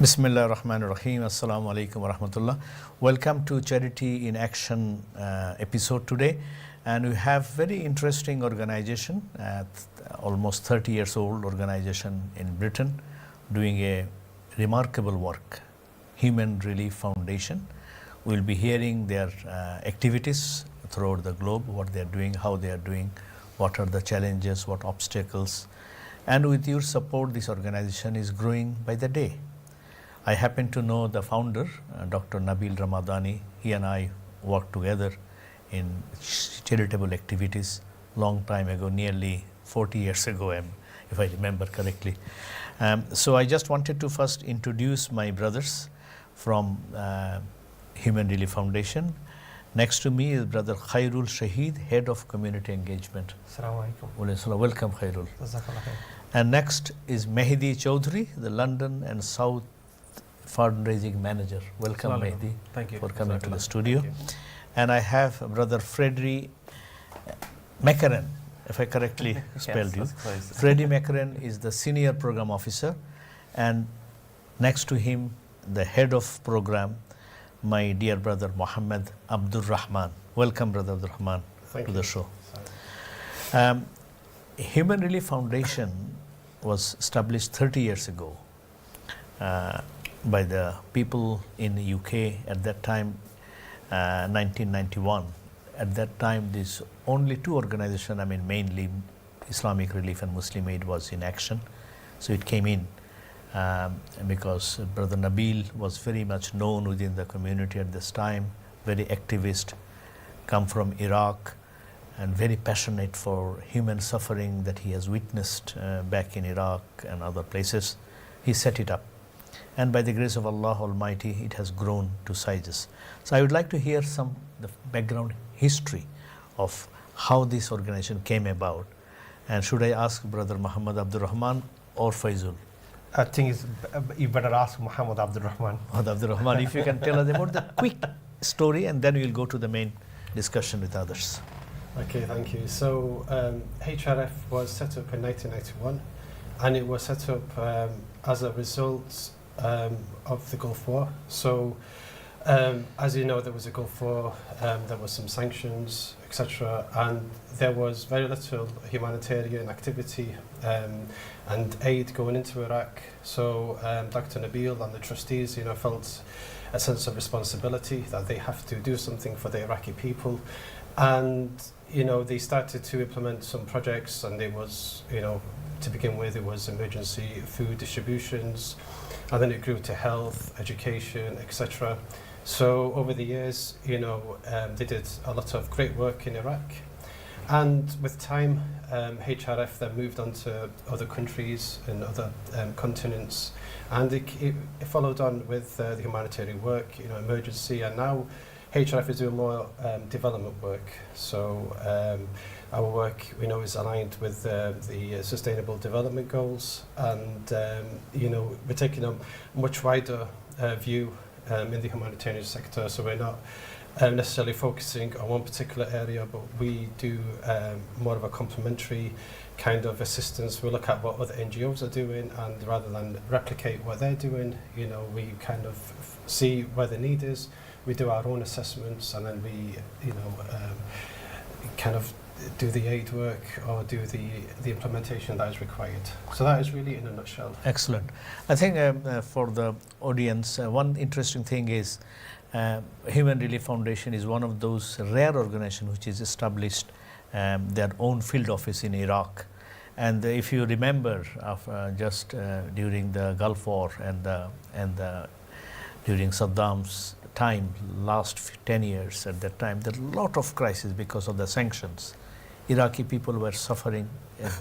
Bismillah ar-Rahman ar-Rahim. Assalamu alaikum wa rahmatullah. Welcome to Charity in Action episode today. And we have very interesting organization, almost 30 years old organization in Britain, doing a remarkable work, Human Relief Foundation. We'll be hearing their activities throughout the globe, what they are doing, how they are doing, what are the challenges, what obstacles. And with your support, this organization is growing by the day. I happen to know the founder, Dr. Nabil Ramadani. He and I worked together in charitable activities long time ago, nearly 40 years ago, if I remember correctly. So I just wanted to first introduce my brothers from Human Relief Foundation. Next to me is Brother Khairul Shahid, Head of Community Engagement. Assalamu alaikum. Welcome, Khairul. Jazakallah khair. And next is Mehdi Chaudhary, the London and South Fundraising Manager. Welcome, Mehdi. Thank you for coming to the Jazakallah. studio. Thank you. And I have Brother Freddie Mackerran, if I correctly spelled you. That's close. Freddie Mackerran is the Senior Program Officer, and next to him, the Head of Program, my dear brother Muhammad Abdul Rahman. Welcome, Brother Abdul Rahman, Thank to you. the show. Sorry. Human Relief Foundation was established 30 years ago by the people in the UK at that time, 1991. At that time, these only two organizations, mainly Islamic Relief and Muslim Aid was in action. So it came in because Brother Nabil was very much known within the community at this time, very activist, come from Iraq, and very passionate for human suffering that he has witnessed back in Iraq and other places. He set it up. And by the grace of Allah Almighty, it has grown to sizes. So I would like to hear the background history of how this organization came about. And should I ask Brother Muhammad Abdul Rahman or Faizul? I think you better ask Muhammad Abdul Rahman. Muhammad Abdul Rahman, if you can tell us about the quick story, and then we'll go to the main discussion with others. Okay, thank you. So HRF was set up in 1991, and it was set up as a result of the Gulf War. So as you know, there was a Gulf War, there was some sanctions, etc., and there was very little humanitarian activity and aid going into Iraq. So Dr. Nabil and the trustees, felt a sense of responsibility that they have to do something for the Iraqi people, and they started to implement some projects, and it was, to begin with, it was emergency food distributions, and then it grew to health, education, etc. So over the years, they did a lot of great work in Iraq. And with time, HRF then moved on to other countries and other continents. And it followed on with the humanitarian work, emergency. And now HRF is doing more development work. So our work, is aligned with the Sustainable Development Goals. And, we're taking a much wider view in the humanitarian sector. So we're not necessarily focusing on one particular area, but we do more of a complementary kind of assistance. We look at what other NGOs are doing, and rather than replicate what they're doing, we kind of see where the need is. We do our own assessments, and then we, kind of do the aid work or do the implementation that is required. So that is really in a nutshell. Excellent. I think for the audience, one interesting thing is Human Relief Foundation is one of those rare organizations which is established their own field office in Iraq. And if you remember, just during the Gulf War and during Saddam's time, last 10 years at that time, there were a lot of crises because of the sanctions. Iraqi people were suffering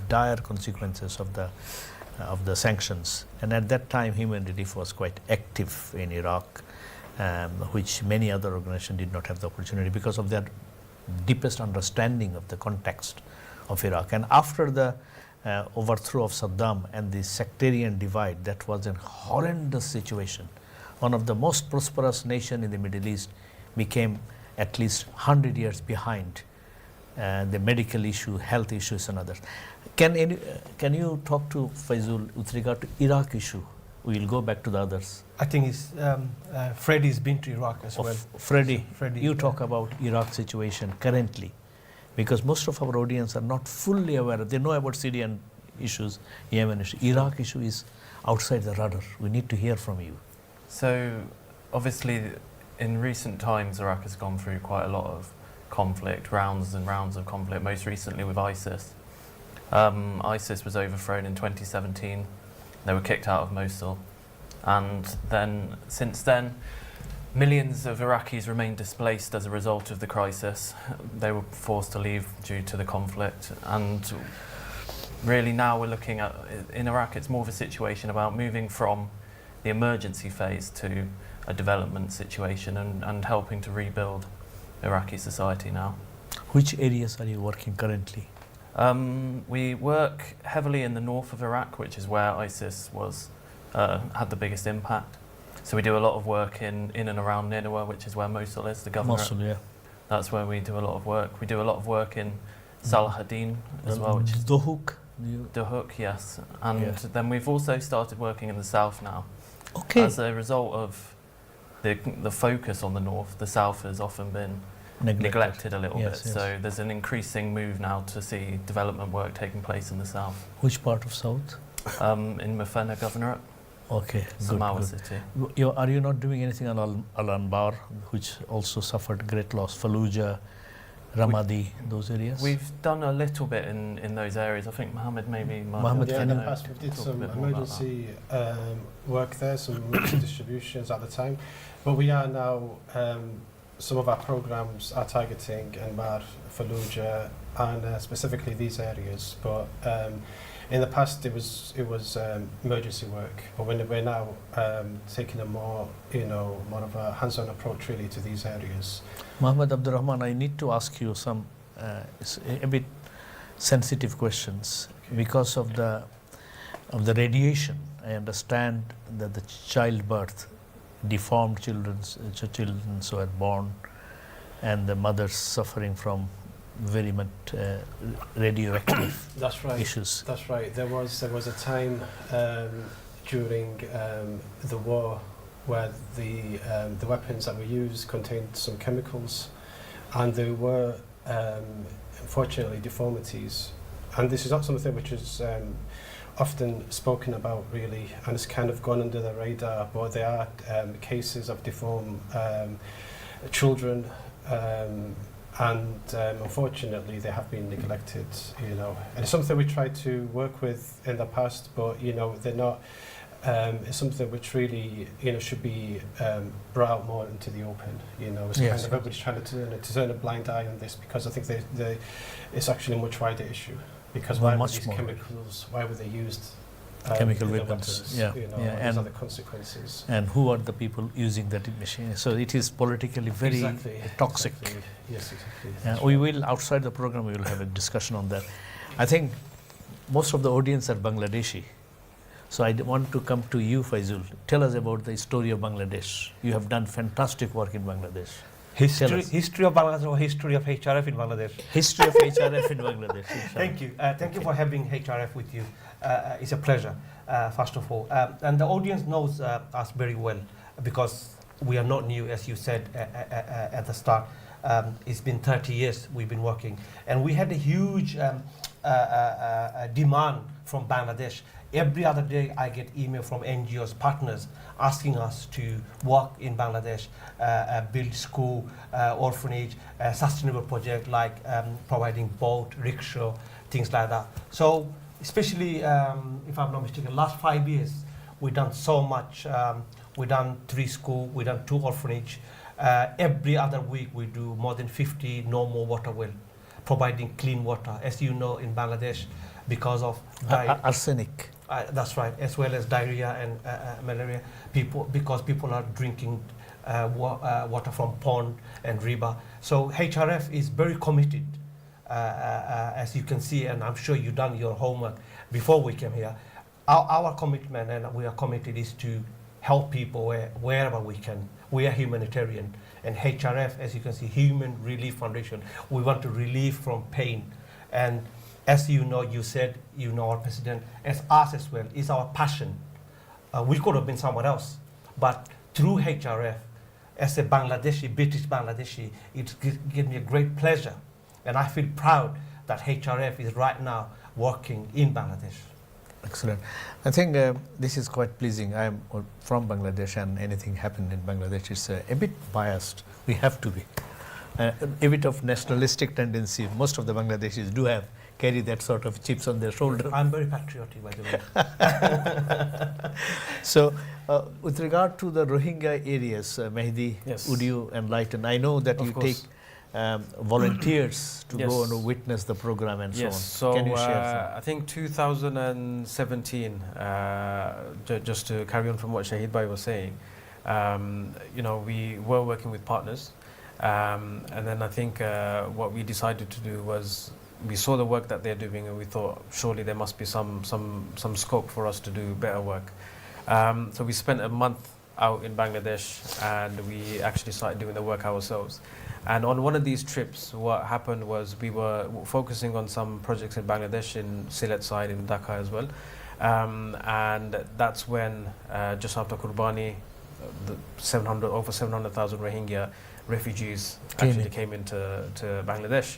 dire consequences of the sanctions. And at that time, Human Relief was quite active in Iraq, which many other organizations did not have the opportunity because of their deepest understanding of the context of Iraq. And after the overthrow of Saddam and the sectarian divide, that was a horrendous situation. One of the most prosperous nations in the Middle East became at least 100 years behind the medical issue, health issues and others. Can you talk to Faizul with regard to Iraq issue? We will go back to the others. I think it's Freddie's been to Iraq as well. Freddie, Freddie, you yeah. talk about Iraq situation currently, because most of our audience are not fully aware. They know about Syrian issues, Yemen issue. Iraq issue is outside the radar. We need to hear from you. So, obviously, in recent times, Iraq has gone through quite a lot of conflict, rounds and rounds of conflict, most recently with ISIS. ISIS was overthrown in 2017. They were kicked out of Mosul. And then, since then, millions of Iraqis remain displaced as a result of the crisis. They were forced to leave due to the conflict. And really now we're looking at, in Iraq, it's more of a situation about moving from the emergency phase to a development situation and helping to rebuild Iraqi society now. Which areas are you working currently? We work heavily in the north of Iraq, which is where ISIS had the biggest impact. So we do a lot of work in and around Nineveh, which is where Mosul is, the governorate. Mosul, yeah. That's where we do a lot of work. We do a lot of work in Salahuddin as well, which is Dohuk. Duhok, yes. And Yeah. then we've also started working in the south now. Okay. As a result of the focus on the north, the south has often been neglected a little Yes, bit. yes. So there's an increasing move now to see development work taking place in the south. Which part of South? In Mufena Governorate, Okay, Samawa good. city. Are you not doing anything on Al-Anbar, which also suffered great loss? Fallujah, Ramadi, those areas? We've done a little bit in those areas. I think Mohammed maybe might Mohammed, be Yeah, able in to the past we did talk a some bit more about that. emergency work there, some emergency distributions at the time. But we are now, some of our programs are targeting Anbar, Fallujah, and specifically these areas. But in the past it was emergency work. But we're now taking a more of a hands-on approach really to these areas. Muhammad Abdurrahman, I need to ask you some a bit sensitive questions because of the radiation. I understand that the childbirth, deformed children who are born, and the mothers suffering from very much radioactive That's right. issues. That's right. There was a time during the war where the weapons that were used contained some chemicals, and there were unfortunately deformities. And this is not something which is often spoken about really, and it's kind of gone under the radar. But there are cases of deformed children. And unfortunately they have been neglected, and it's something we tried to work with in the past, but they're not, it's something which really should be brought out more into the open. It's Yes. kind of everybody's trying to turn a blind eye on this, because I think it's actually a much wider issue, because Well, why were much these more. chemicals, why were they used? Chemical in the weapons, weapons, yeah, these are and the consequences. who are the people using that machine? So it is politically very toxic. Exactly. Yes, exactly. We will, outside the program, we will have a discussion on that. I think most of the audience are Bangladeshi. So I want to come to you, Faizul. Tell us about the story of Bangladesh. You have done fantastic work in Bangladesh. Tell us. History of Bangladesh or history of HRF in Bangladesh? History of HRF in Bangladesh. inshallah. Thank you. Thank you for having HRF with you. It's a pleasure, first of all. And the audience knows us very well, because we are not new, as you said at the start. It's been 30 years we've been working. And we had a huge demand from Bangladesh. Every other day I get email from NGOs, partners, asking us to work in Bangladesh, build school, orphanage, sustainable project like providing boat, rickshaw, things like that. So especially, if I'm not mistaken, last 5 years, we've done so much. We've done 3 schools, we've done 2 orphanage. Every other week we do more than 50 normal water well, providing clean water. As you know, in Bangladesh, because of Arsenic. that's right, as well as diarrhea and malaria, because people are drinking water from pond and river. So HRF is very committed, as you can see, and I'm sure you've done your homework before we came here. Our commitment, and we are committed, is to help people wherever we can. We are humanitarian, and HRF, as you can see, Human Relief Foundation, we want to relieve from pain. And as you know, you said, our president, as us as well, is our passion. We could have been somewhere else, But through HRF, as a Bangladeshi, British Bangladeshi, it gives me a great pleasure. And I feel proud that HRF is right now working in Bangladesh. Excellent. I think this is quite pleasing. I am from Bangladesh, and anything happened in Bangladesh is a bit biased. We have to be. A bit of nationalistic tendency. Most of the Bangladeshis do have carry that sort of chips on their shoulder. I'm very patriotic, by the way. So, with regard to the Rohingya areas, Mehdi, Yes. would you enlighten? I know that Of you course. take volunteers to go Yes. and witness the program and Yes, so on. so Can you share I think 2017, just to carry on from what Shahid Bhai was saying, we were working with partners, and then I think what we decided to do was we saw the work that they're doing, and we thought surely there must be some scope for us to do better work. So we spent a month out in Bangladesh, and we actually started doing the work ourselves. And on one of these trips, what happened was we were focusing on some projects in Bangladesh, in Sylhet side, in Dhaka as well. And that's when, just after Kurbani, over 700,000 Rohingya refugees actually came into Bangladesh.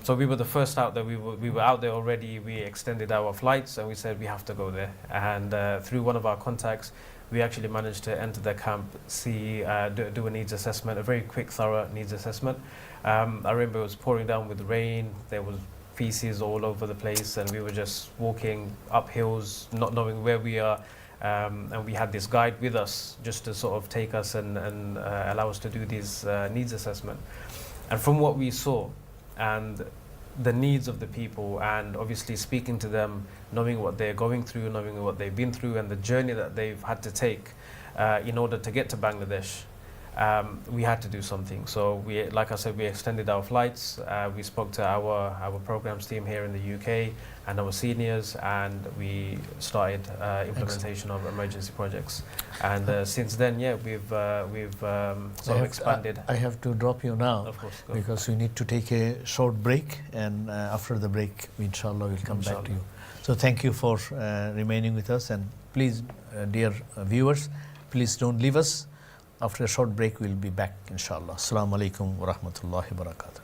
So we were the first out there. We were out there already. We extended our flights, and we said we have to go there. And through one of our contacts, we actually managed to enter their camp, do a needs assessment, a very quick, thorough needs assessment. I remember it was pouring down with rain. There was feces all over the place, and we were just walking up hills, not knowing where we are. And we had this guide with us just to sort of take us and allow us to do these needs assessment. And from what we saw, and the needs of the people, and obviously speaking to them, knowing what they're going through, knowing what they've been through, and the journey that they've had to take in order to get to Bangladesh, we had to do something. So we, like I said, we extended our flights. We spoke to our programs team here in the UK and our seniors, and we started implementation of emergency projects. And since then, yeah, we've sort of expanded. I have to drop you now, Of course, go. because we need to take a short break, and after the break, inshallah, we'll come back to you. So thank you for remaining with us, and please, dear viewers, please don't leave us. After a short break, we'll be back, inshallah. Assalamu alaikum wa rahmatullahi wa barakatuh.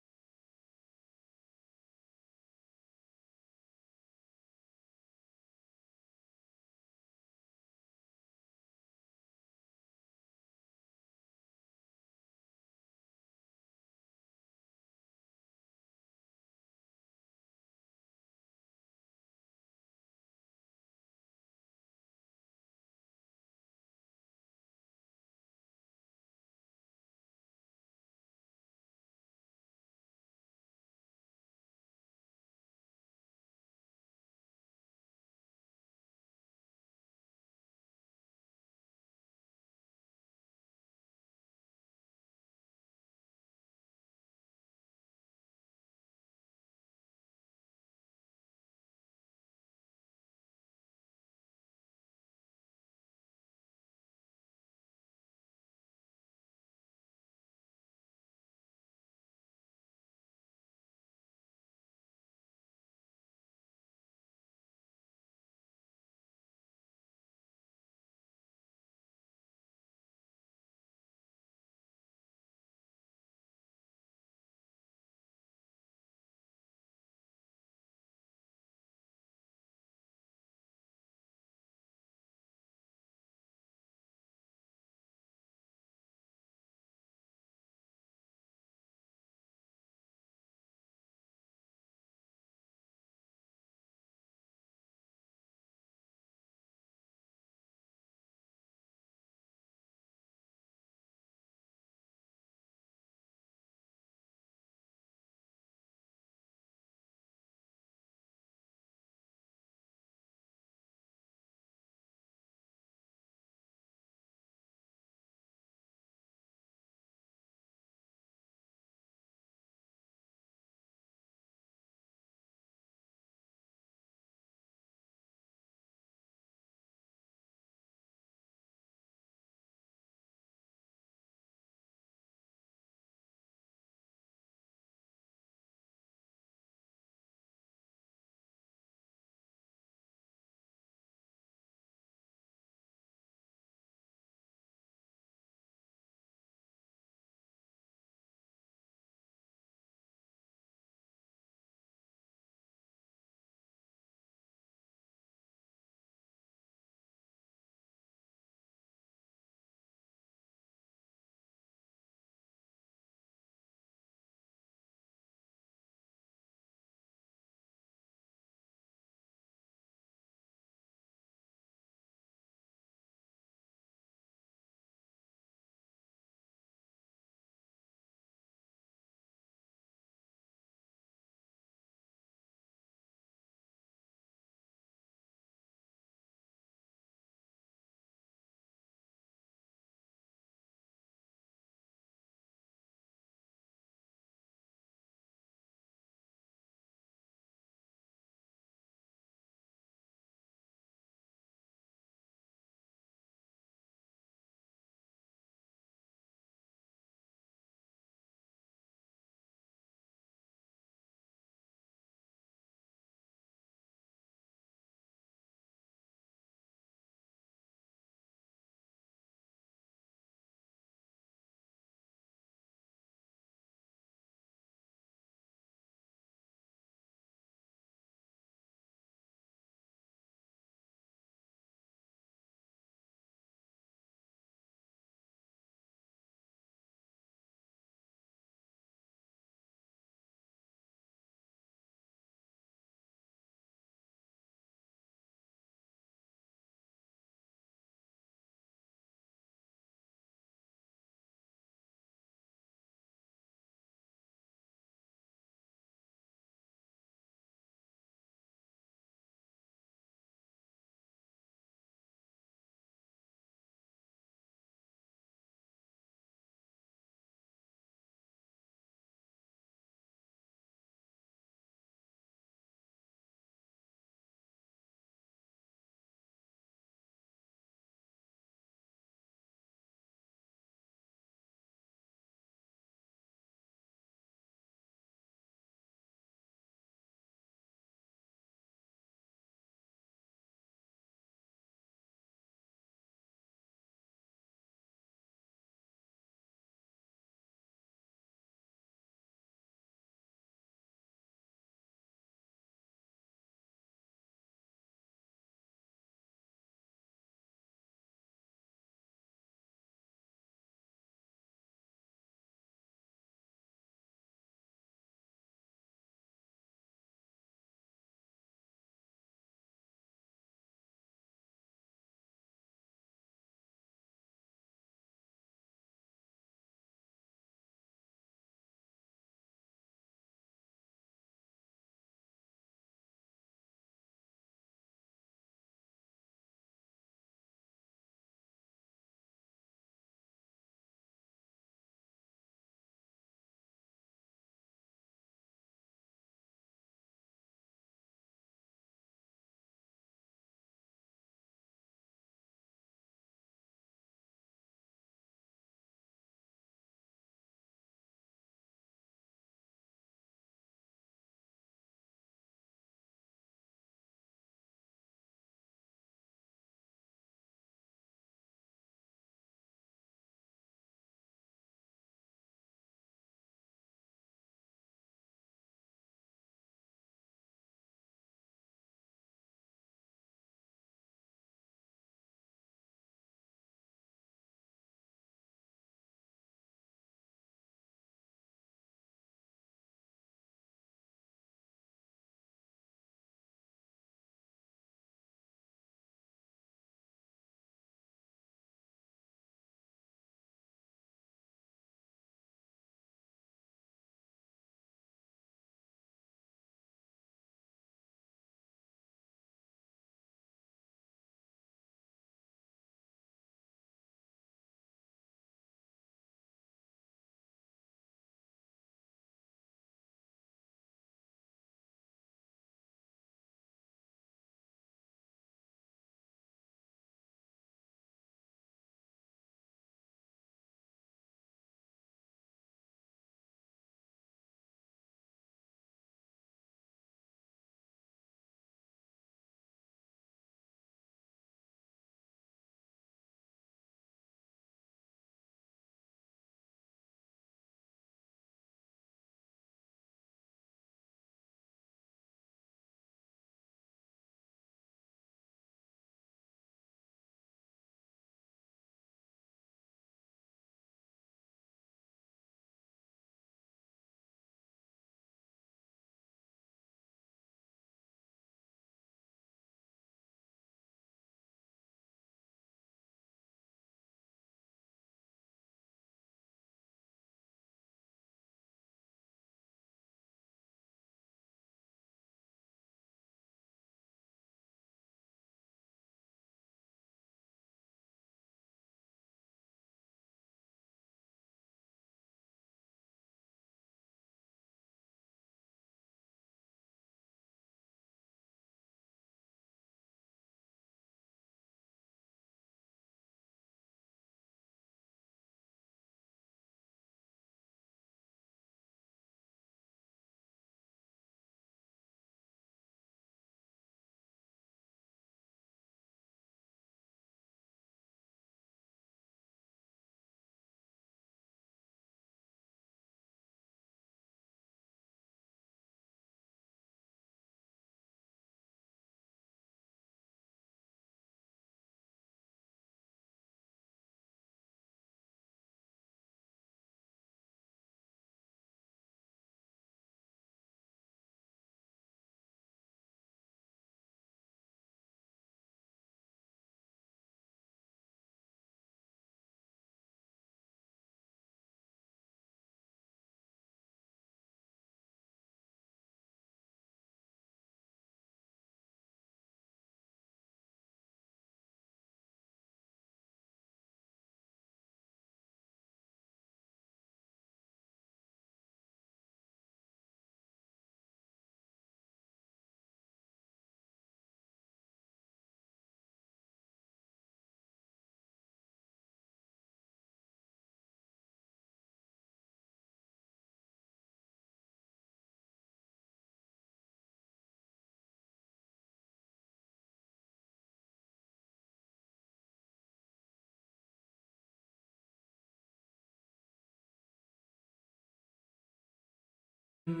Assalamu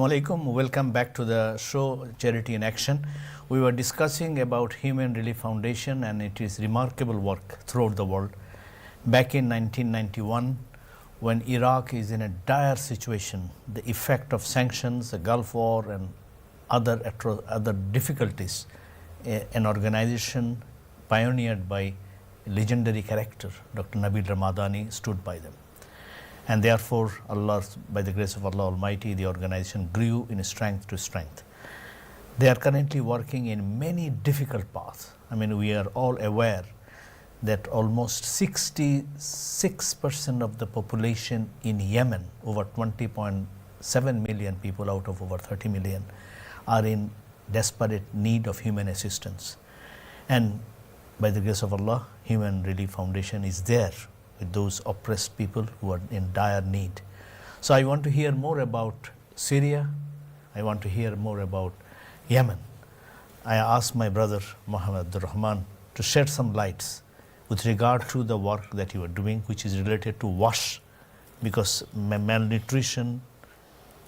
alaikum. Welcome back to the show Charity in Action. We were discussing about Human Relief Foundation and it is remarkable work throughout the world. Back in 1991, when Iraq is in a dire situation, the effect of sanctions, the Gulf War and other difficulties, an organization pioneered by legendary character, Dr. Nabil Ramadani, stood by them. And therefore, Allah, by the grace of Allah Almighty, the organization grew in strength to strength. They are currently working in many difficult paths. I mean, we are all aware that almost 66% of the population in Yemen, over 20.7 million people out of over 30 million, are in desperate need of human assistance. And by the grace of Allah, Human Relief Foundation is there with those oppressed people who are in dire need. So I want to hear more about Syria. I want to hear more about Yemen. I asked my brother Muhammad Abdul Rahman to shed some lights with regard to the work that you are doing, which is related to WASH, because malnutrition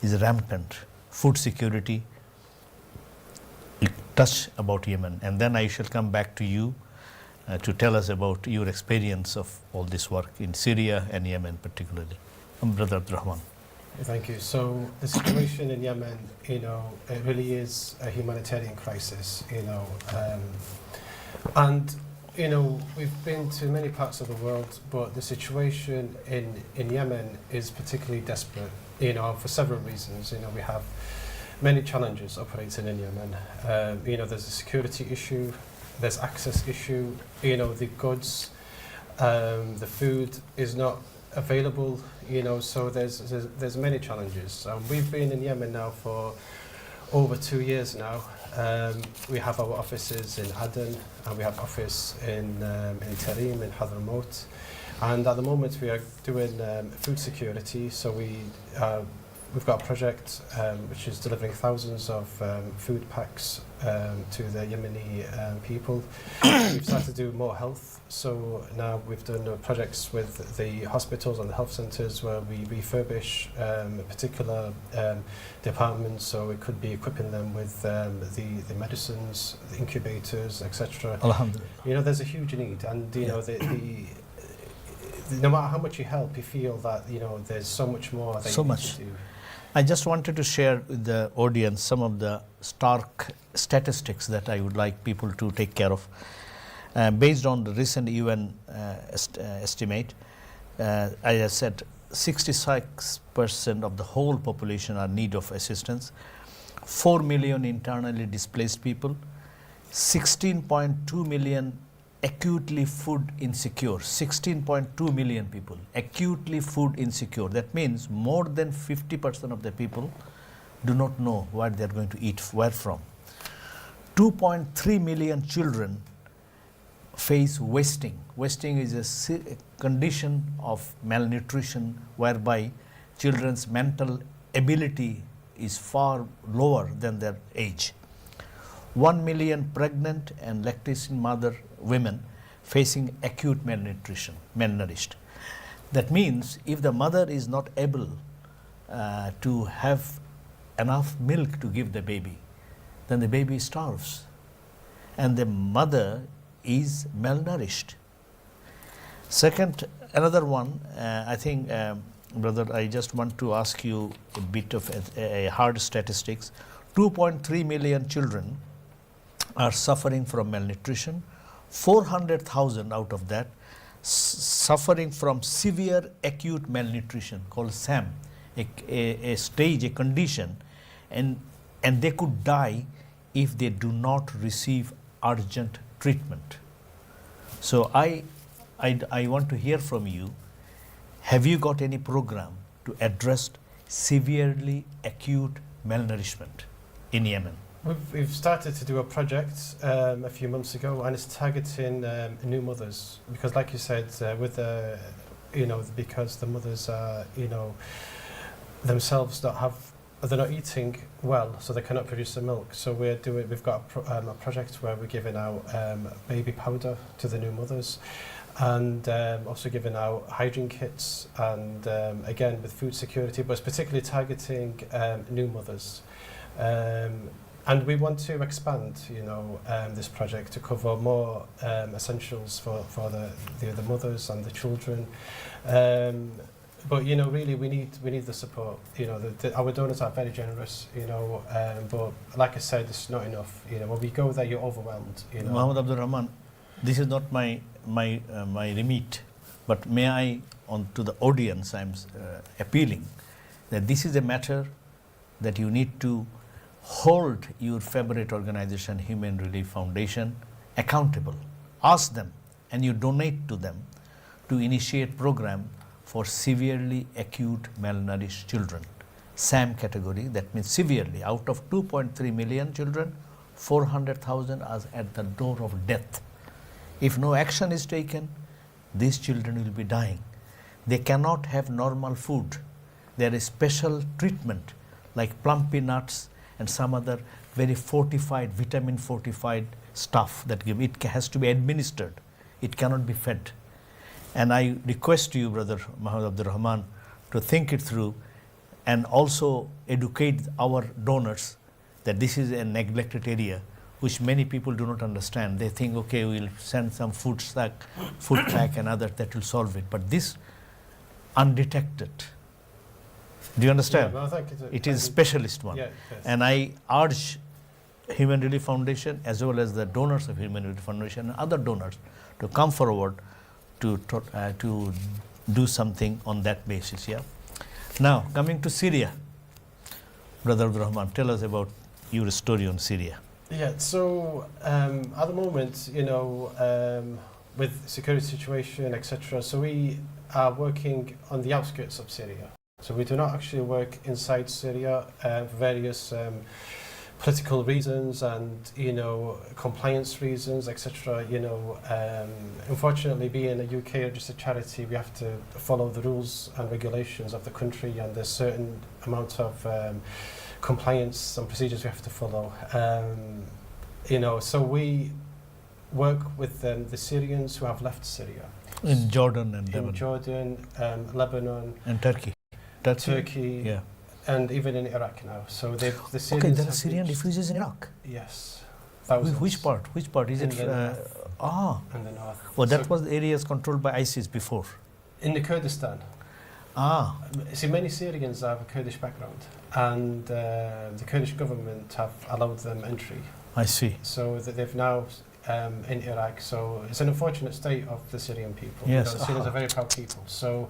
is rampant, food security, touch about Yemen. And then I shall come back to you to tell us about your experience of all this work in Syria and Yemen particularly. Brother Abdul Rahman. Thank you. So the situation in Yemen, it really is a humanitarian crisis, and we've been to many parts of the world, but the situation in Yemen is particularly desperate, for several reasons. We have many challenges operating in Yemen. There's a security issue, there's access issue, the goods, the food is not available, so there's many challenges. We've been in Yemen now for over 2 years now. We have our offices in Aden and we have office in Tarim, in Hadramaut. And at the moment we are doing food security, so we've got a project which is delivering thousands of food packs to the Yemeni people. We've started to do more health, so now we've done projects with the hospitals and the health centres where we refurbish particular departments, so it could be equipping them with the medicines, the incubators, etc. Alhamdulillah. There's a huge need, and no matter how much you help, you feel that there's so much more that you need to do. I just wanted to share with the audience some of the stark statistics that I would like people to take care of. Based on the recent UN estimate, as I said, 66% of the whole population are in need of assistance, 4 million internally displaced people, 16.2 million acutely food insecure, 16.2 million people, acutely food insecure. That means more than 50% of the people do not know what they are going to eat, where from. 2.3 million children face wasting. Wasting is a condition of malnutrition whereby children's mental ability is far lower than their age. 1 million pregnant and lactating women facing acute malnutrition, malnourished. That means if the mother is not able to have enough milk to give the baby, then the baby starves and the mother is malnourished. Second, another one, I think, brother, I just want to ask you a bit of a hard statistics. 2.3 million children are suffering from malnutrition, 400,000 out of that suffering from severe acute malnutrition called SAM, a stage, a condition, and they could die if they do not receive urgent treatment. So I want to hear from you, have you got any program to address severely acute malnourishment in Yemen? We've started to do a project a few months ago, and it's targeting new mothers, because, like you said, with because the mothers are themselves don't have they're not eating well, so they cannot produce the milk. So we've got a project where we're giving out baby powder to the new mothers, and also giving out hygiene kits, and again with food security, but it's particularly targeting new mothers. And we want to expand, this project to cover more essentials for the mothers and the children. But really, we need the support. Our donors are very generous. But like I said, it's not enough. When we go there, you're overwhelmed. Muhammad Abdul Rahman, this is not my remit, but may I, to the audience, I'm appealing that this is a matter that you need to hold your favorite organization, Human Relief Foundation, accountable. Ask them, and you donate to them to initiate program for severely acute malnourished children. SAM category, that means severely. Out of 2.3 million children, 400,000 are at the door of death. If no action is taken, these children will be dying. They cannot have normal food. There is special treatment like plum peanuts and some other very fortified, vitamin fortified stuff that it has to be administered. It cannot be fed. And I request you, Brother Muhammad Abdul Rahman, to think it through and also educate our donors that this is a neglected area which many people do not understand. They think, okay, we'll send some food pack and other that will solve it. But this undetected. Do you understand? Yeah, well, it is specialist one. Yeah, yes. And I urge Human Relief Foundation as well as the donors of Human Relief Foundation and other donors to come forward to do something on that basis. Yeah. Now coming to Syria, Brother Abdul Rahman, tell us about your story on Syria. Yeah. So at the moment, with security situation, etc. So we are working on the outskirts of Syria. So we do not actually work inside Syria for various political reasons and compliance reasons, etc. Unfortunately, being a UK registered charity, we have to follow the rules and regulations of the country, and there's certain amount of compliance and procedures we have to follow. So we work with the Syrians who have left Syria. In Jordan and in Jordan, Lebanon, and Turkey. Turkey, yeah, and even in Iraq now. So the Syrians. Okay, there are Syrian refugees in Iraq. Yes, thousands. Which part? Which part is in it? The north. In the north. Well, that was the areas controlled by ISIS before. In the Kurdistan. See, many Syrians have a Kurdish background, and the Kurdish government have allowed them entry. I see. So they've now in Iraq. So it's an unfortunate state of the Syrian people. Yes. The Syrians are very proud people. So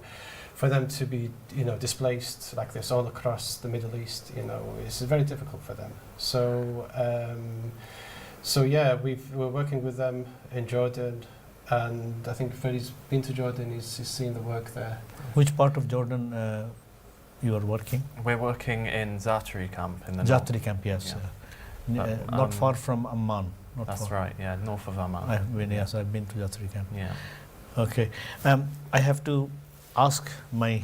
for them to be, displaced like this all across the Middle East, it's very difficult for them. So, yeah, we're working with them in Jordan, and I think Freddie's been to Jordan. He's seen the work there. Which part of Jordan you are working? We're working in Zatari camp in the Zatari camp, yes. Yeah. Not far from Amman. That's right. Yeah, north of Amman. I've been to Zatari camp. Yeah. Okay, I have to ask my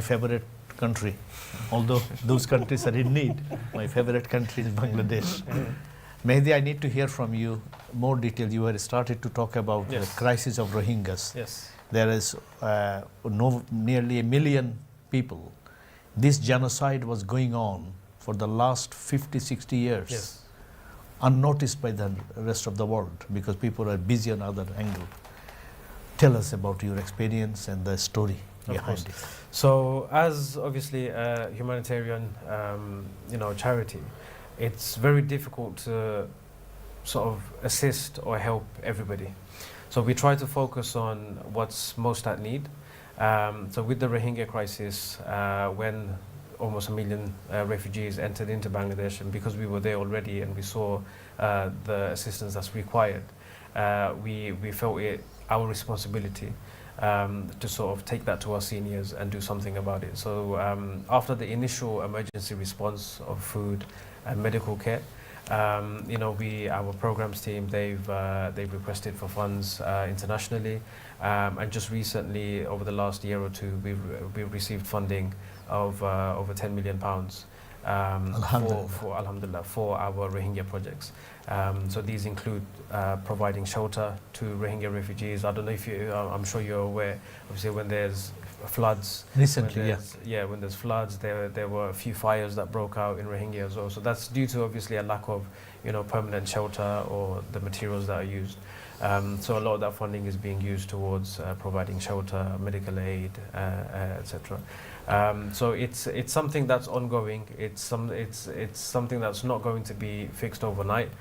favorite country, although those countries are in need. My favorite country is Bangladesh. Mehdi, I need to hear from you more detail. You had started to talk about the crisis of Rohingyas. Yes. There is nearly 1 million people. This genocide was going on for the last 50, 60 years. Yes. Unnoticed by the rest of the world because people are busy on other angle. Tell us about your experience and the story behind it. So, as obviously a humanitarian, charity, it's very difficult to sort of assist or help everybody. So we try to focus on what's most at need. So with the Rohingya crisis, when almost 1 million refugees entered into Bangladesh, and because we were there already and we saw the assistance that's required, we felt it our responsibility to sort of take that to our seniors and do something about it. So after the initial emergency response of food and medical care, our programs team, they've requested for funds internationally, and just recently, over the last year or two, we've received funding of over £10 million Alhamdulillah. for Alhamdulillah, for our Rohingya projects. So these include providing shelter to Rohingya refugees. I don't know if I'm sure you're aware, obviously when there's floods. Recently, When there's floods, there were a few fires that broke out in Rohingya as well. So that's due to obviously a lack of, permanent shelter or the materials that are used. So a lot of that funding is being used towards providing shelter, medical aid, etc. So it's something that's ongoing. It's something that's not going to be fixed overnight.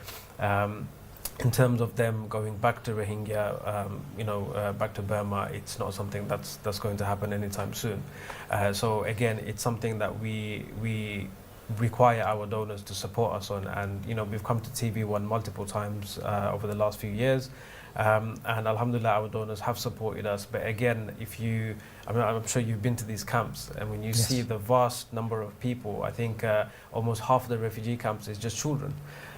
In terms of them going back to Rohingya, back to Burma, it's not something that's going to happen anytime soon. So again, it's something that we require our donors to support us on, and we've come to TV1 multiple times over the last few years, and alhamdulillah our donors have supported us. But again, I'm sure you've been to these camps, and when you see the vast number of people, I think almost half of the refugee camps is just children.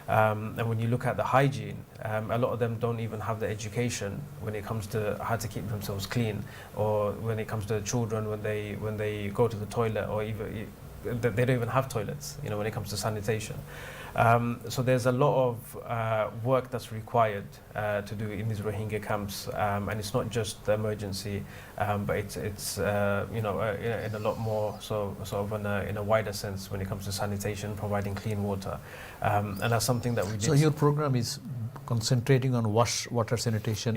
And when you look at the hygiene, a lot of them don't even have the education when it comes to how to keep themselves clean, or when it comes to children when they go to the toilet, or even they don't even have toilets, when it comes to sanitation. So there's a lot of work that's required to do in these Rohingya camps, and it's not just the emergency, but it's in a lot more sort of in a wider sense when it comes to sanitation, providing clean water, and that's something that we did. So your program is concentrating on water sanitation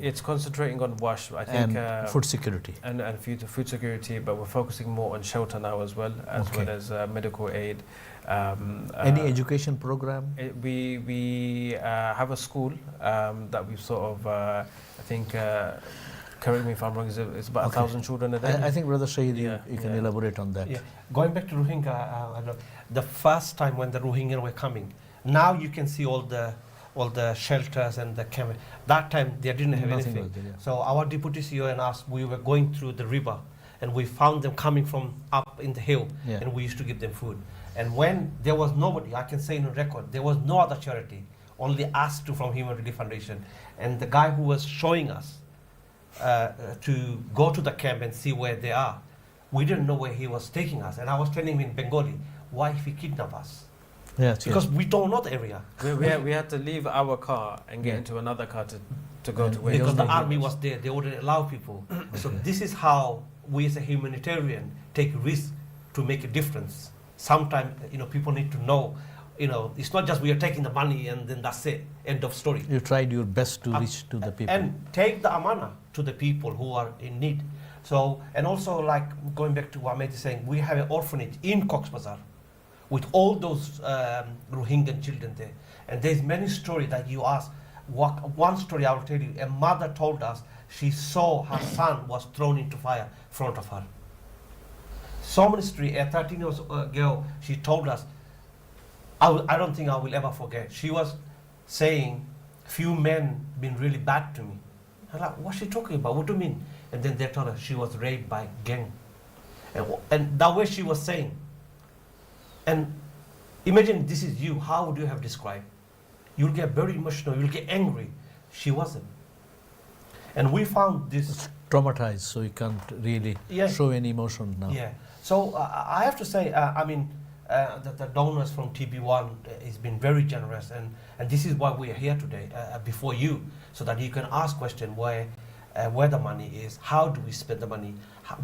it's concentrating on wash, I think, and food security and food security, but we're focusing more on shelter now as well as medical aid. Any education program? We have a school that we've sort of, I think, correct me if I'm wrong, it's about 1,000 children a day. I think Brother Shahid, you can elaborate on that. Yeah. Going back to Rohingya, the first time when the Rohingya were coming, now you can see all the shelters and the camp. That time they didn't have Nothing anything. was there, yeah. So our deputy CEO and us, we were going through the river, and we found them coming from up in the hill, and we used to give them food. And when there was nobody, I can say in a record, there was no other charity, only us two from Human Relief Foundation. And the guy who was showing us to go to the camp and see where they are, we didn't know where he was taking us. And I was telling him in Bengali, why if he kidnap us? Because we don't know the area. We had to leave our car and get into another car to go to where because the army was there, they wouldn't allow people. So this is how we as a humanitarian take risk to make a difference. Sometimes people need to know, it's not just we are taking the money and then that's it, end of story. You tried your best to reach to the people. And take the amana to the people who are in need. So, and also like going back to what Ahmed is saying, we have an orphanage in Cox's Bazar with all those Rohingya children there. And there's many stories that you ask. One story I will tell you, a mother told us she saw her son was thrown into fire in front of her. So many stories, a 13-year-old girl, she told us, I don't think I will ever forget. She was saying, few men been really bad to me. I'm like, what's she talking about? What do you mean? And then they told her she was raped by gang. And that way she was saying. And imagine this is you, how would you have described? You'll get very emotional, you'll get angry. She wasn't. And we found this traumatized, so you can't really show any emotion now. Yeah. So I have to say, the donors from TB1 has been very generous, and this is why we are here today before you, so that you can ask questions where the money is, how do we spend the money,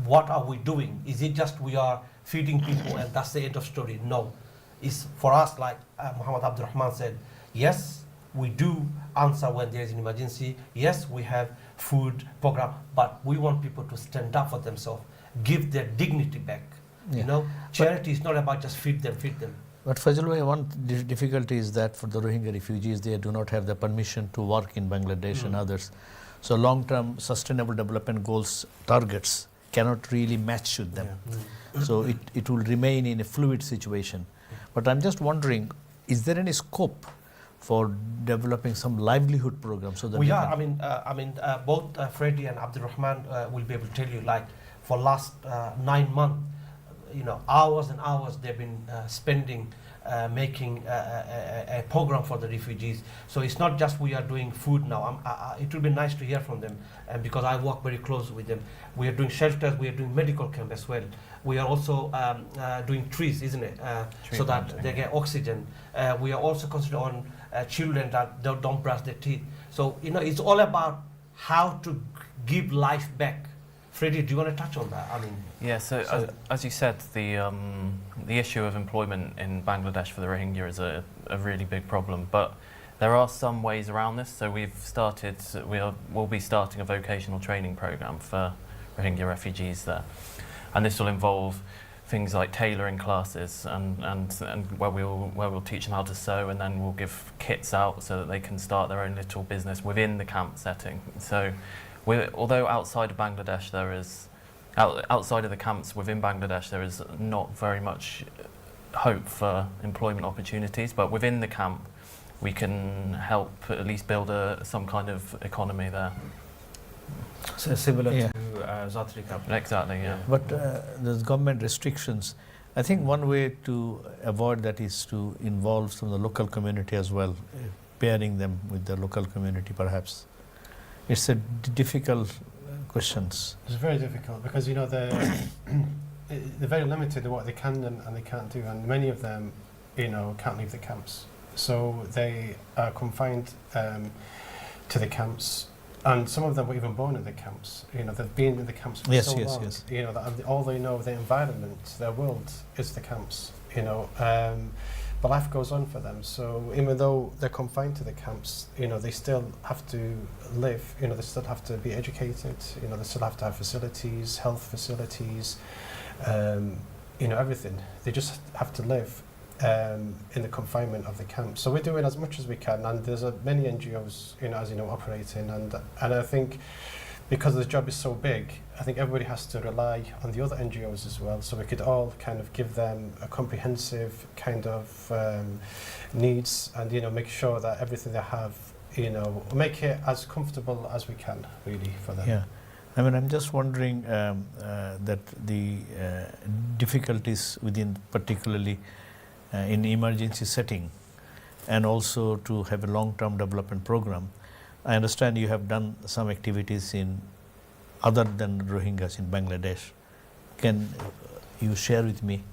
what are we doing? Is it just we are feeding people and that's the end of story? No. It's for us, like Muhammad Abdurrahman said, yes, we do answer when there is an emergency. Yes, we have food program, but we want people to stand up for themselves, give their dignity back. Charity is not about just feed them. But Fazlbhai, one difficulty is that for the Rohingya refugees, they do not have the permission to work in Bangladesh and others. So long-term sustainable development goals targets cannot really match with them. So it will remain in a fluid situation. But I'm just wondering, is there any scope for developing some livelihood program so that we are? Both Freddie and Abdurrahman will be able to tell you, like for last 9 months, hours and hours they've been spending making a program for the refugees. So it's not just we are doing food now. It would be nice to hear from them, because I work very close with them. We are doing shelters, we are doing medical camp as well. We are also doing trees, isn't it? So that they get oxygen. We are also concentrating on children that don't brush their teeth. So, it's all about how to give life back. Freddie, do you want to touch on that? Yeah, so as you said, the issue of employment in Bangladesh for the Rohingya is a really big problem, but there are some ways around this. So we'll be starting a vocational training program for Rohingya refugees there, and this will involve things like tailoring classes and where we'll teach them how to sew, and then we'll give kits out so that they can start their own little business within the camp setting. So although outside of Bangladesh outside of the camps within Bangladesh there is not very much hope for employment opportunities, but within the camp we can help at least build some kind of economy there. So similar Yeah. to Zatri camp. Exactly, yeah. But there's government restrictions. I think one way to avoid that is to involve some of the local community as well, pairing them with the local community perhaps. It's a difficult questions. It's very difficult because they're very limited in what they can and they can't do, and many of them can't leave the camps, so they are confined to the camps, and some of them were even born in the camps. They've been in the camps for so long. Yes. That all they know of the environment, their world is the camps. But life goes on for them. So even though they're confined to the camps, they still have to live. They still have to be educated. They still have to have facilities, health facilities, everything. They just have to live in the confinement of the camp. So we're doing as much as we can, and there's many NGOs, as operating, and I think because the job is so big, I think everybody has to rely on the other NGOs as well, so we could all kind of give them a comprehensive kind of needs, and make sure that everything they have, make it as comfortable as we can, really, for them. Yeah, I'm just wondering that the difficulties within, particularly in emergency setting, and also to have a long-term development program. I understand you have done some activities in other than Rohingyas in Bangladesh. Can you share with me?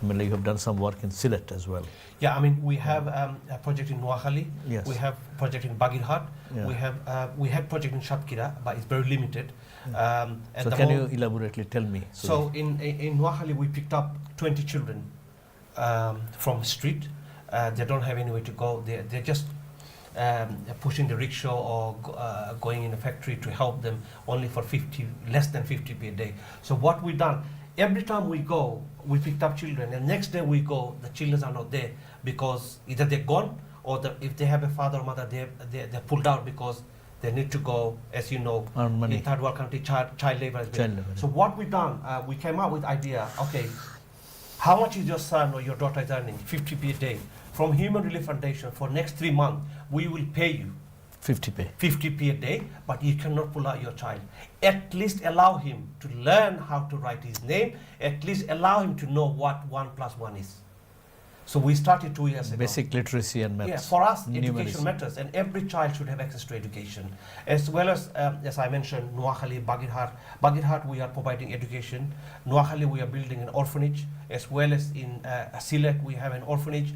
You have done some work in Sylhet as well. Yeah, we have a project in Noakhali. Yes. We have project in Bagirhat. Yeah. We had project in Shatkhira, but it's very limited. So can you elaborately tell me? So in Noakhali we picked up 20 children from street. They don't have anywhere to go. They're just pushing the rickshaw or going in a factory to help them, only for less than 50 per day. So what we done, every time we go, we picked up children, and next day we go, the children are not there because either they're gone, or if they have a father or mother, they're pulled out because they need to go, as you know, earn money. in third world country, child labor as well. Child labor. So what we done, we came up with idea, okay, how much is your son or your daughter is earning? 50 per day. From Human Relief Foundation, for next 3 months, we will pay you 50 pay. 50 per day, but you cannot pull out your child. At least allow him to learn how to write his name. At least allow him to know what 1 + 1 is. So we started 2 years ago. Basic literacy and maths. Yeah, for us, Numeracy. education matters, and every child should have access to education. As well as I mentioned, Noakhali, Bagirhat. Bagirhat, we are providing education. Noakhali, we are building an orphanage. As well as in Sylhet, we have an orphanage.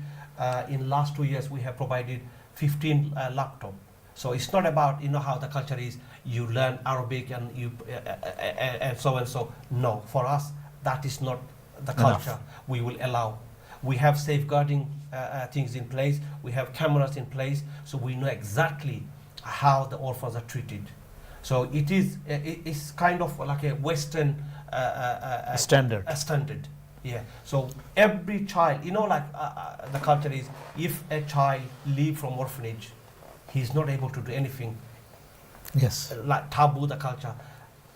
In last 2 years, we have provided 15 laptops. So it's not about, how the culture is, you learn Arabic and you and so and so. No, for us, that is not the culture we will allow. We have safeguarding things in place. We have cameras in place, so we know exactly how the orphans are treated. So it's kind of like a Western Standard. A standard. Yeah. So every child, the culture is, if a child leave from orphanage, he's not able to do anything. Yes. Like taboo, the culture.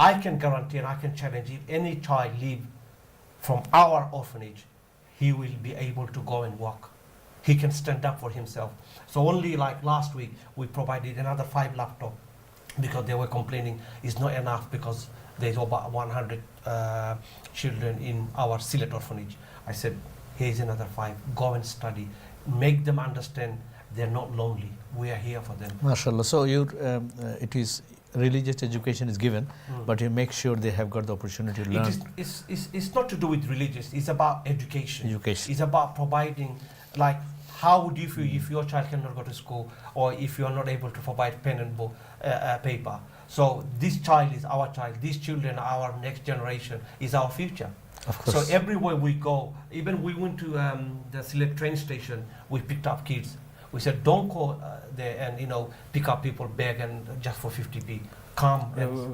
I can guarantee and I can challenge, if any child leave from our orphanage, he will be able to go and walk. He can stand up for himself. So only like last week, we provided another 5 laptops because they were complaining it's not enough because there's about 100 children in our Sylhet orphanage. I said, here's another 5, go and study. Make them understand they're not lonely. We are here for them. MashaAllah. So it is religious education is given, Mm. but you make sure they have got the opportunity to learn It's not to do with religious, it's about education. education. It's about providing, like, how would you feel if your child cannot go to school, or if you are not able to provide pen and paper? So this child is our child, these children are our next generation, is our future. Of So course. everywhere we go, even we went to the Sylhet train station, we picked up kids. We said, don't go there and, you know, pick up people bag and just for 50p. Come. Yeah, And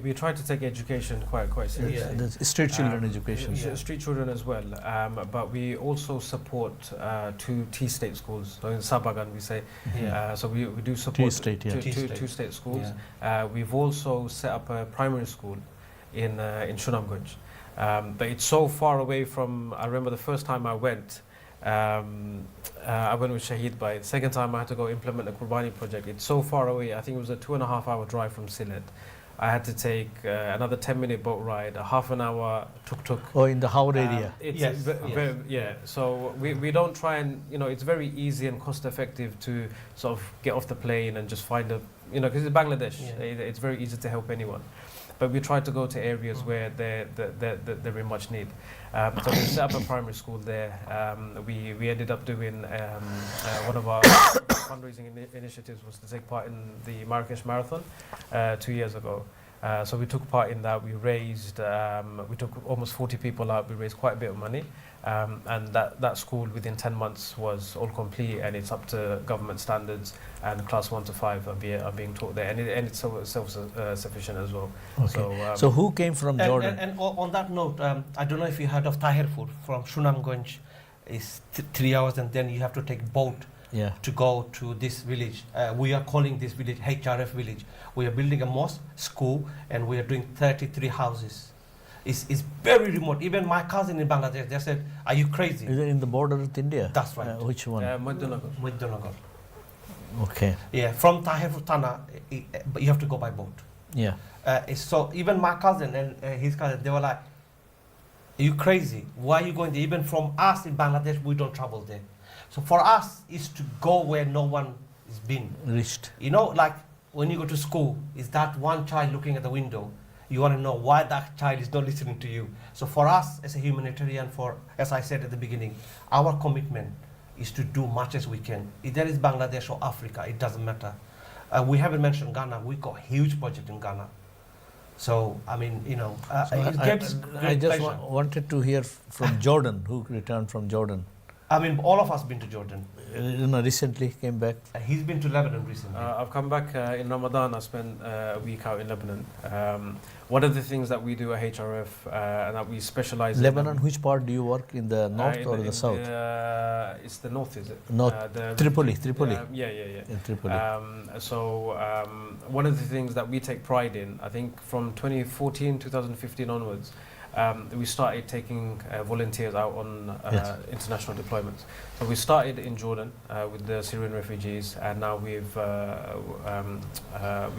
we try to take education quite seriously. Yeah. The street children Um, education. Yeah. Street children as well, but we also support 2 T-state schools. So in Sabagan we say, Yeah. so we do support T-state, yeah. two state schools. Yeah. We've also set up a primary school in Shunamganj, but it's so far away from. I remember the first time I went. I went with Shahid Bhai. The second time I had to go implement the Qurbani project. It's so far away. I think it was a 2.5-hour drive from Sylhet. I had to take another 10-minute boat ride, a half an hour tuk-tuk. Or in the Howrah area. It's Yes, very, yeah. So we don't try and, you know, it's very easy and cost effective to sort of get off the plane and just find a, you know, because it's Bangladesh. Yeah. It's very easy to help anyone. But we try to go to areas where they're in much need. So we set up a primary school there. We ended up doing one of our fundraising initiatives was to take part in the Marrakesh Marathon 2 years ago. So we took part in that. We raised, we took almost 40 people out. We raised quite a bit of money. And that school within 10 months was all complete, and it's up to government standards, and class 1 to 5 are being taught there, and it's self-sufficient as well. Okay. So who came from Jordan? And on that note, I don't know if you heard of Tahirpur from Shunamganj. It's 3 hours, and then you have to take boat Yeah. to go to this village. We are calling this village HRF village. We are building a mosque, school, and we are doing 33 houses. It's very remote. Even my cousin in Bangladesh, they said, are you crazy? Is it in the border with India? That's right. Which one? Muidanagar. Okay. Yeah, from Tahirpur Thana, but you have to go by boat. Yeah. So even my cousin and his cousin, they were like, are you crazy? Why are you going there? Even from us in Bangladesh, we don't travel there. So for us, is to go where no one has been. Reached. You know, like when you go to school, is that one child looking at the window? You want to know why that child is not listening to you. So for us as a humanitarian, as I said at the beginning, our commitment is to do much as we can. If there is Bangladesh or Africa, it doesn't matter. We haven't mentioned Ghana. We got huge budget in Ghana. So, I mean, you know, it gives I great just pleasure. wanted to hear from Jordan, who returned from Jordan. I mean, all of us been to Jordan. Recently came back. He's been to Lebanon recently. I've come back in Ramadan. I spent a week out in Lebanon. One of the things that we do at HRF and that we specialize Lebanon, in. which part do you work in the north or the south? It's the north, is it? North. Tripoli. Yeah. In Tripoli. One of the things that we take pride in, I think from 2015 onwards, we started taking volunteers out on Yes. international deployments. So we started in Jordan with the Syrian refugees, and now we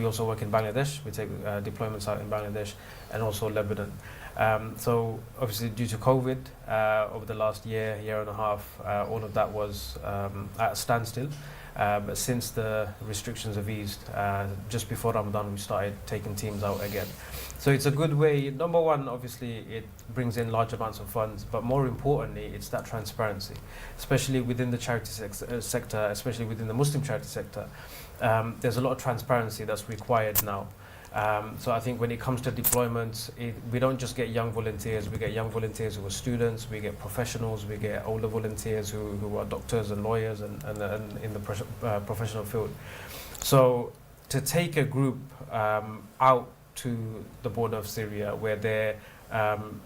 also work in Bangladesh. We take deployments out in Bangladesh and also Lebanon. So obviously due to COVID, over the last year and a half, all of that was at a standstill. But since the restrictions have eased, just before Ramadan, we started taking teams out again. So it's a good way. Number one, obviously, it brings in large amounts of funds, but more importantly, it's that transparency, especially within the charity sector, especially within the Muslim charity sector. There's a lot of transparency that's required now. So I think when it comes to deployments, we don't just get young volunteers. We get young volunteers who are students. We get professionals. We get older volunteers who are doctors and lawyers and in the professional field. So to take a group out to the border of Syria, where they're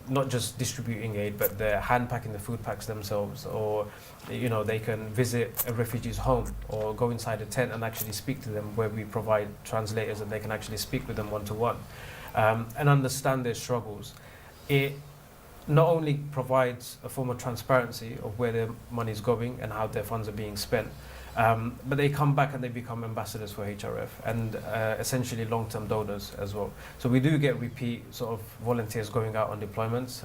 not just distributing aid, but they're hand packing the food packs themselves, or they can visit a refugee's home or go inside a tent and actually speak to them, where we provide translators and they can actually speak with them one-to-one and understand their struggles. It not only provides a form of transparency of where their money is going and how their funds are being spent, But they come back and they become ambassadors for HRF and essentially long-term donors as well. So we do get repeat sort of volunteers going out on deployments.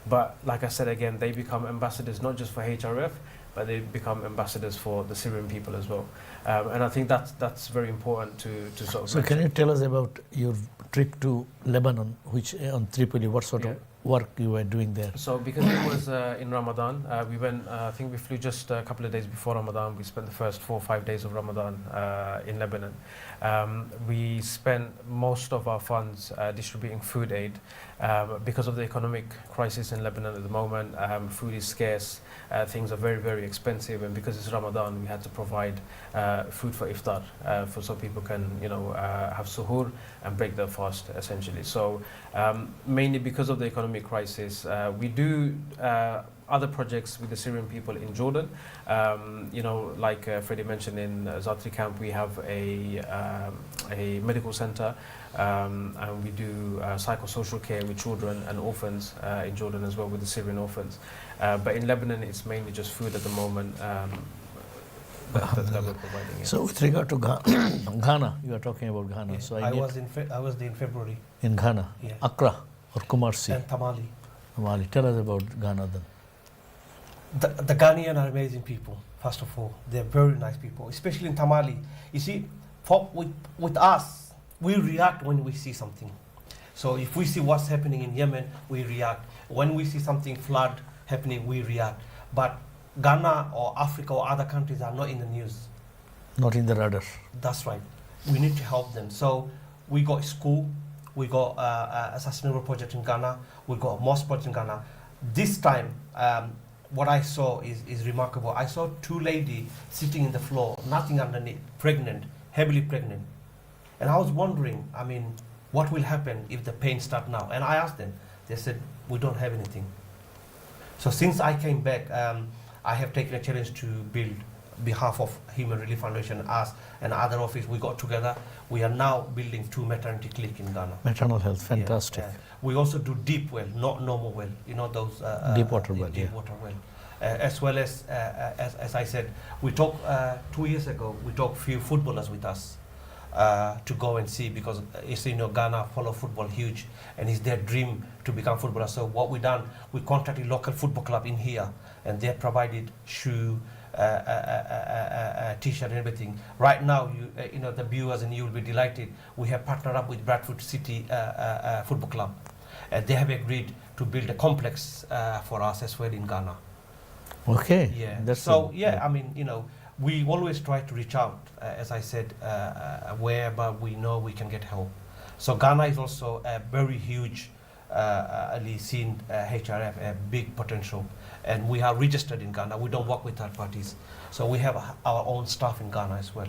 But like I said again, they become ambassadors not just for HRF, but they become ambassadors for the Syrian people as well. And I think that's very important to sort of So can you tell us about your trip to Lebanon, which on Tripoli, what sort of work you were doing there? So because it was in Ramadan, we went, I think we flew just a couple of days before Ramadan. We spent the first 4 or 5 days of Ramadan in Lebanon. We spent most of our funds distributing food aid. Because of the economic crisis in Lebanon at the moment, food is scarce, things are very, very expensive, and because it's Ramadan, we had to provide food for iftar, so people can, have suhoor and break their fast, essentially. So mainly because of the economic crisis, we do other projects with the Syrian people in Jordan. Like Freddie mentioned, in Zatri camp, we have a medical center, and we do psychosocial care with children and orphans in Jordan as well, with the Syrian orphans. But in Lebanon, it's mainly just food at the moment that we're providing. Yeah. So with regard to Ghana, you are talking about Ghana. Yeah. So I was there in February. in Ghana, Yeah. Accra or Kumasi. And Tamale. Mali. Tell us about Ghana then. The Ghanaian are amazing people, first of all. They're very nice people, especially in Tamale. You see, with us, we react when we see something. So if we see what's happening in Yemen, we react. When we see something flood happening, we react. But Ghana or Africa or other countries are not in the news. Not in the radar. That's right. We need to help them. So we got school, we got a sustainable project in Ghana, we got a mosque project in Ghana. This time, what I saw is remarkable. I saw 2 ladies sitting in the floor, nothing underneath, pregnant, heavily pregnant. And I was wondering, what will happen if the pain starts now? And I asked them, they said, we don't have anything. So since I came back, I have taken a challenge to build, behalf of Human Relief Foundation, us and other office, we got together. We are now building 2 maternity clinics in Ghana. Maternal health, fantastic. Yeah. We also do deep well, not normal well. Those Deep water well, deep yeah. water well. As well as I said, we talked 2 years ago. We took few footballers with us to go and see, because Ghana follow football huge, and it's their dream to become footballers. So what we done, we contacted local football club in here, and they provided shoe, T-shirt and everything. Right now, the viewers and you will be delighted. We have partnered up with Bradford City Football Club. They have agreed to build a complex for us as well in Ghana. Okay. Yeah. That's So good. we always try to reach out, as I said, wherever we know we can get help. So Ghana is also a very huge, seen HRF, a big potential. And we are registered in Ghana. We don't work with third parties. So we have our own staff in Ghana as well.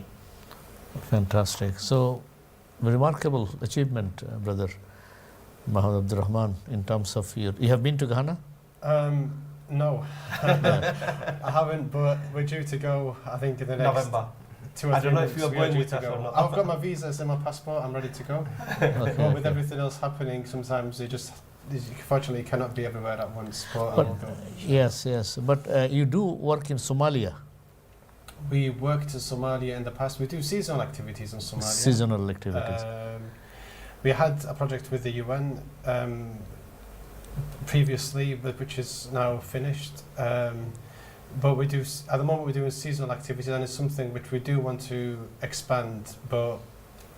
Fantastic. So, remarkable achievement, brother Mahmoud Abdurrahman, in terms of you have been to Ghana? No, I haven't, but we're due to go, I think, in the next November. 2 or 3 I don't know if weeks. you are We going due with to us go. or not. I've got my visa, it's in my passport, I'm ready to go. But with everything else happening, sometimes you fortunately cannot be everywhere at once. But But I'll go. yes. But you do work in Somalia, We worked in Somalia in the past. We do seasonal activities in Somalia. seasonal activities. We had a project with the UN previously, which is now finished. But we do, at the moment, we're doing seasonal activities, and it's something which we do want to expand. But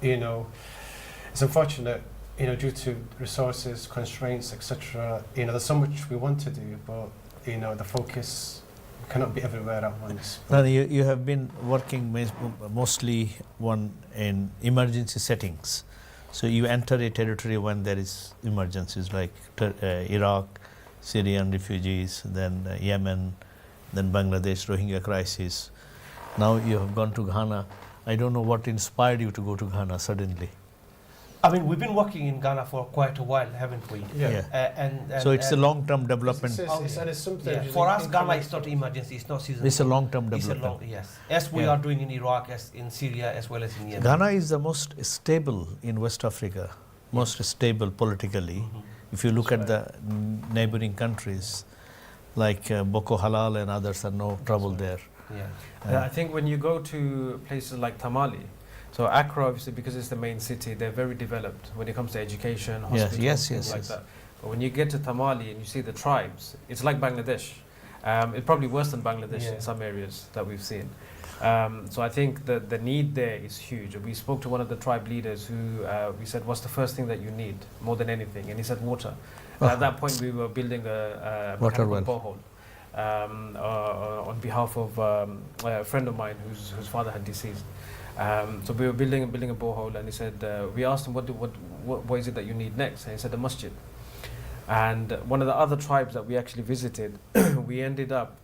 it's unfortunate, due to resources, constraints, etc. There's so much we want to do, but the focus cannot be everywhere at once. Now, you have been working mostly in emergency settings. So you enter a territory when there is emergencies like Iraq, Syrian refugees, then Yemen, then Bangladesh, Rohingya crisis. Now you have gone to Ghana. I don't know what inspired you to go to Ghana suddenly. We've been working in Ghana for quite a while, haven't we? Yeah. And So it's a long-term development. It's something. Yeah. For us, Ghana is not emergency, it's not seasonal. It's a long-term It's a development. yes. As we Yeah. are doing in Iraq, as in Syria, as well as in Yemen. Ghana is the most stable in West Africa, most stable politically. Mhm. If you look at the neighboring countries, like Boko Halal and others, are no trouble there. Yeah. I think when you go to places like Tamale, so Accra, obviously, because it's the main city, they're very developed when it comes to education, hospitals, yes, things yes, like yes. that. But when you get to Tamale and you see the tribes, it's like Bangladesh. It's probably worse than Bangladesh Yeah. in some areas that we've seen. So I think that the need there is huge. We spoke to one of the tribe leaders who we said, what's the first thing that you need more than anything? And he said water. And at that point, we were building a Water mechanical borehole on behalf of a friend of mine whose father had deceased. So we were building a borehole, and he said, we asked him, what is it that you need next? And he said, a masjid. And one of the other tribes that we actually visited, we ended up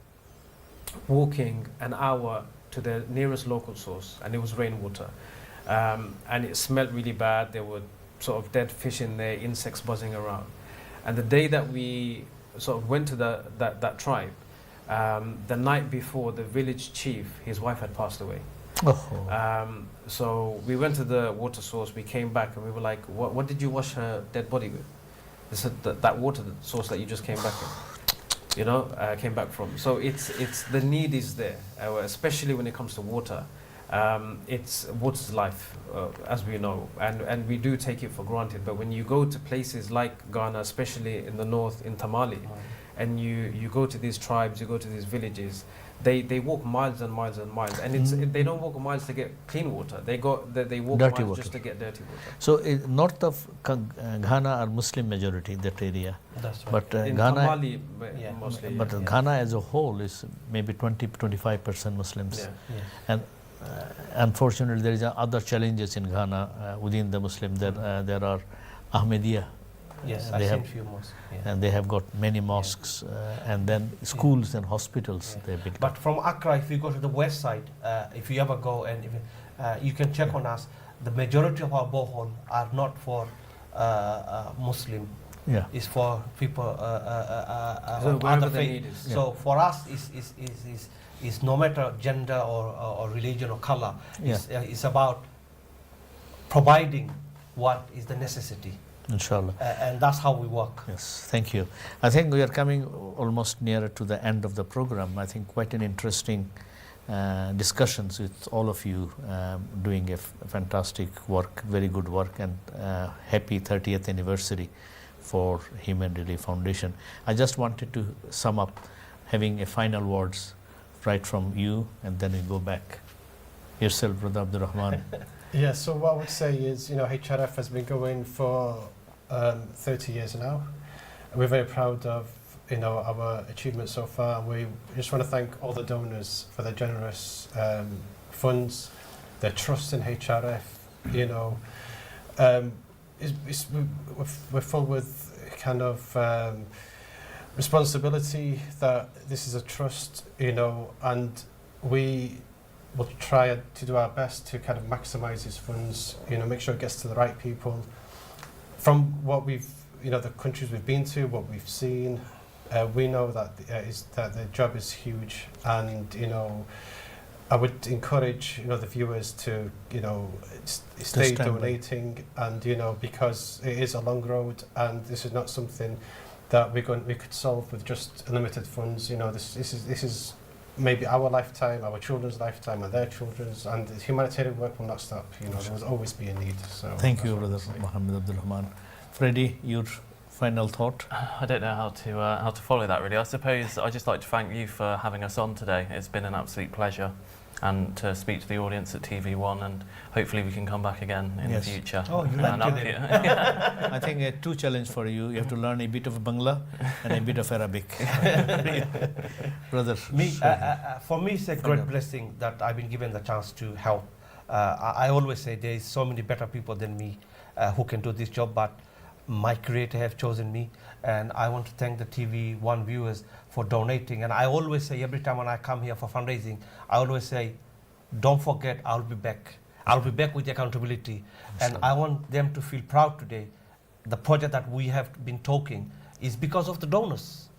walking an hour to the nearest local source, and it was rainwater. And it smelled really bad. There were sort of dead fish in there, insects buzzing around. And the day that we sort of went to that tribe, the night before, the village chief, his wife had passed away. Oh. So we went to the water source, we came back, and we were like, what did you wash her dead body with? They said that water source that you just came back in, came back from. So it's the need is there, especially when it comes to water. Water's life, as we know, and we do take it for granted. But when you go to places like Ghana, especially in the north, in Tamale, and you go to these tribes, you go to these villages, they walk miles and miles and miles, and they don't walk miles to get clean water. They walk Dirty miles water. just to get dirty water. So north of Ghana are Muslim majority, that area. That's right. But In Ghana, Tamale, Yeah. mostly. but yeah. Ghana as a whole is maybe 20-25% Muslims. Yeah. Yeah. And unfortunately, there is other challenges in Ghana within the Muslim. There are Ahmadiyya, Yes, they I've have- seen few mosques. Yeah. and they have got many mosques, and then schools and hospitals Yeah. they built. But from Accra, if you go to the west side, if you ever go and you can check on us, the majority of our borehole are not for Muslim. Yeah. It's for people So of wherever other the faith. need is. So for us, is no matter gender or religion or color. It's about providing what is the necessity, Inshallah. and that's how we work. Yes, thank you. I think we are coming almost nearer to the end of the program. I think quite an interesting discussions with all of you, doing a fantastic work, very good work, and happy 30th anniversary for Human Relief Foundation. I just wanted to sum up, having a final words right from you, and then we go back. Yourself, Brother Abdul Rahman. Yeah, so what I would say is, HRF has been going for 30 years now. We're very proud of, our achievements so far. We just want to thank all the donors for their generous funds, their trust in HRF. We're full with kind of responsibility that this is a trust, and we will try to do our best to kind of maximise these funds, make sure it gets to the right people. From what we've, the countries we've been to, what we've seen, we know that that the job is huge, and I would encourage the viewers to stay stand by. donating, and because it is a long road, and this is not something that we could solve with just limited funds. This is maybe our lifetime, our children's lifetime, and their children's, and the humanitarian work will not stop. There will always be a need. So Thank you, that's what Brother I'd say. Muhammad Abdul Rahman. Freddie, your final thought? I don't know how to follow that really. I suppose I'd just like to thank you for having us on today. It's been an absolute pleasure, and to speak to the audience at TV1, and hopefully we can come back again in Yes. the future. Oh, you And like up it. here. I think two challenge for you. You have to learn a bit of Bangla and a bit of Arabic. Brother. For me, it's a great blessing that I've been given the chance to help. I always say there is so many better people than me who can do this job, but my creator have chosen me, and I want to thank the TV1 viewers for donating. And I always say, every time when I come here for fundraising, I always say, don't forget, I'll be back. I'll be back with accountability. And I want them to feel proud today. The project that we have been talking is because of the donors.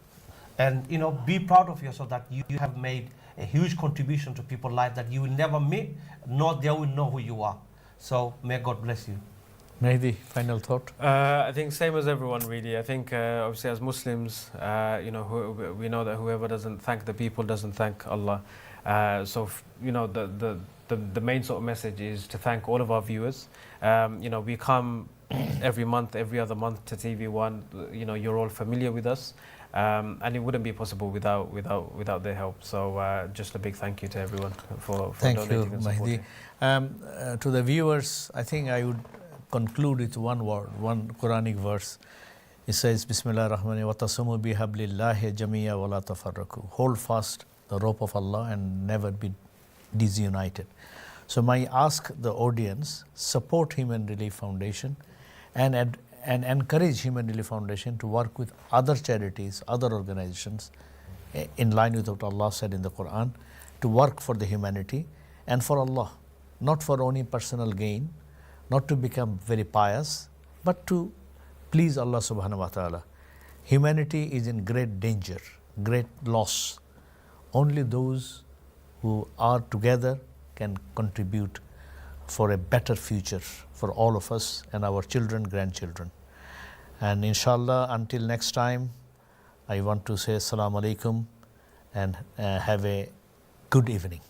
And be proud of yourself that you have made a huge contribution to people's lives that you will never meet, nor they will know who you are. So may God bless you. Mehdi, final thought? I think same as everyone really. I think obviously as Muslims, we know that whoever doesn't thank the people doesn't thank Allah. The main sort of message is to thank all of our viewers. We come every month, every other month to TV1. You're all familiar with us, and it wouldn't be possible without their help. So just a big thank you to everyone for Thank you, donating and Mahdi. supporting. To the viewers, I think I would conclude with one word, one Quranic verse. It says, Bismillah ar-Rahman wa tasumu bihablillahi jamiya wa la tafarraku. Hold fast the rope of Allah and never be disunited. So my ask the audience, support Human Relief Foundation and encourage Human Relief Foundation to work with other charities, other organizations, in line with what Allah said in the Quran, to work for the humanity and for Allah, not for only personal gain, not to become very pious, but to please Allah subhanahu wa ta'ala. Humanity is in great danger, great loss. Only those who are together can contribute for a better future for all of us and our children, grandchildren. And inshallah, until next time, I want to say Assalamu alaikum and have a good evening.